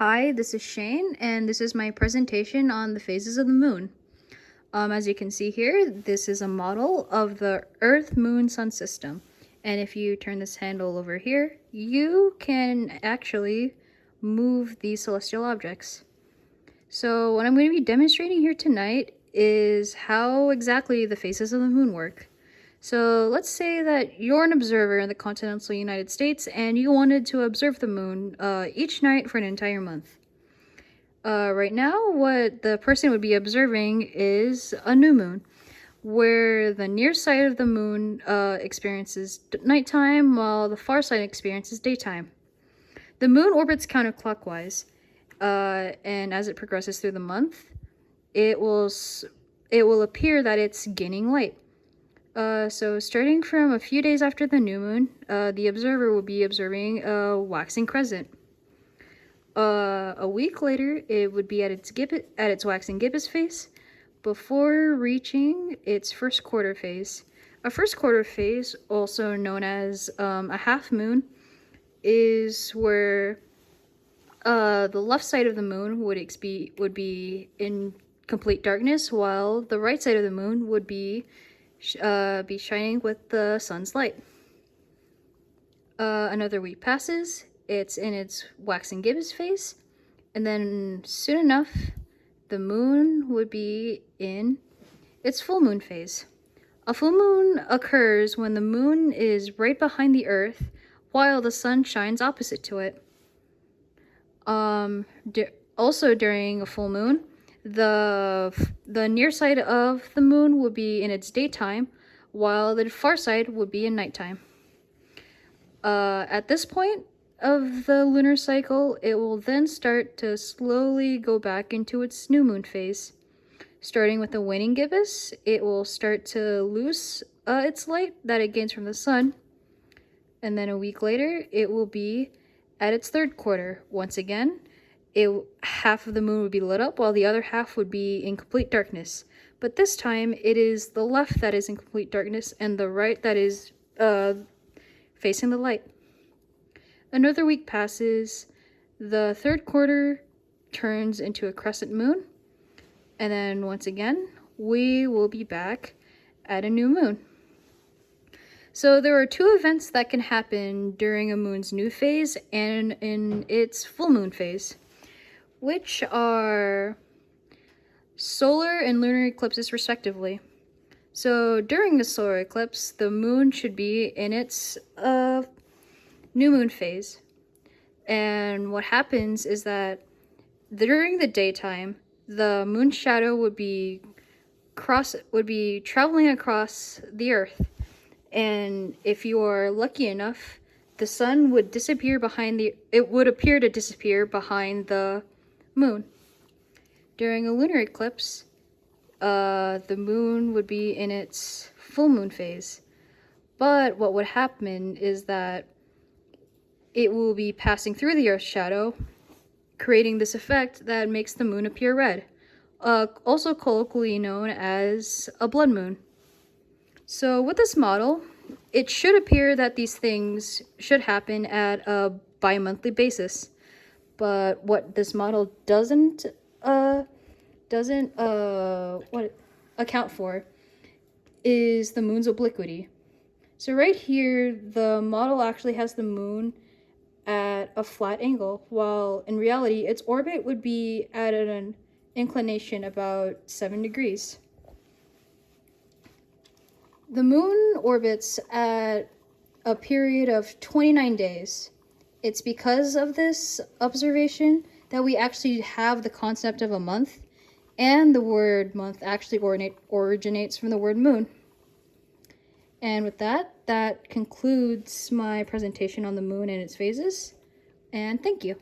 Hi, this is Shane, and this is my presentation on the phases of the moon. As you can see here, this is a model of the Earth, Moon, Sun system. And if you turn this handle over here, you can actually move these celestial objects. So what I'm going to be demonstrating here tonight is how exactly the phases of the moon work. So let's say that you're an observer in the continental United States and you wanted to observe the moon each night for an entire month. Right now, what the person would be observing is a new moon, where the near side of the moon experiences nighttime while the far side experiences daytime. The moon orbits counterclockwise, and as it progresses through the month, it will appear that it's gaining light. So starting from a few days after the new moon, the observer will be observing a waxing crescent. A week later, it would be at its waxing gibbous phase before reaching its first quarter phase. A first quarter phase, also known as a half moon, is where the left side of the moon would be in complete darkness, while the right side of the moon would be shining with the sun's light. Another week passes. It's in its waxing gibbous phase, and then soon enough, the moon would be in its full moon phase. A full moon occurs when the moon is right behind the Earth, while the sun shines opposite to it. Also during a full moon, the near side of the moon would be in its daytime, while the far side would be in nighttime. At this point of the lunar cycle, it will then start to slowly go back into its new moon phase. Starting with the waning gibbous, it will start to lose its light that it gains from the sun. And then a week later, it will be at its third quarter. Once again, half of the moon would be lit up while the other half would be in complete darkness. But this time, it is the left that is in complete darkness and the right that is facing the light. Another week passes, the third quarter turns into a crescent moon, and then once again, we will be back at a new moon. So there are two events that can happen during a moon's new phase and in its full moon phase, which are solar and lunar eclipses respectively. So during a solar eclipse, the moon should be in its new moon phase. And what happens is that during the daytime, the moon's shadow would be traveling across the Earth. And if you are lucky enough, the sun would appear to disappear behind the moon. During a lunar eclipse, the moon would be in its full moon phase. But what would happen is that it will be passing through the Earth's shadow, creating this effect that makes the moon appear red, also colloquially known as a blood moon. So with this model, it should appear that these things should happen at a bi-monthly basis. But what this model doesn't account for is the moon's obliquity. So right here, the model actually has the moon at a flat angle, while in reality, its orbit would be at an inclination about 7 degrees. The moon orbits at a period of 29 days. It's because of this observation that we actually have the concept of a month, and the word month actually originates from the word moon. And with that concludes my presentation on the moon and its phases, and thank you.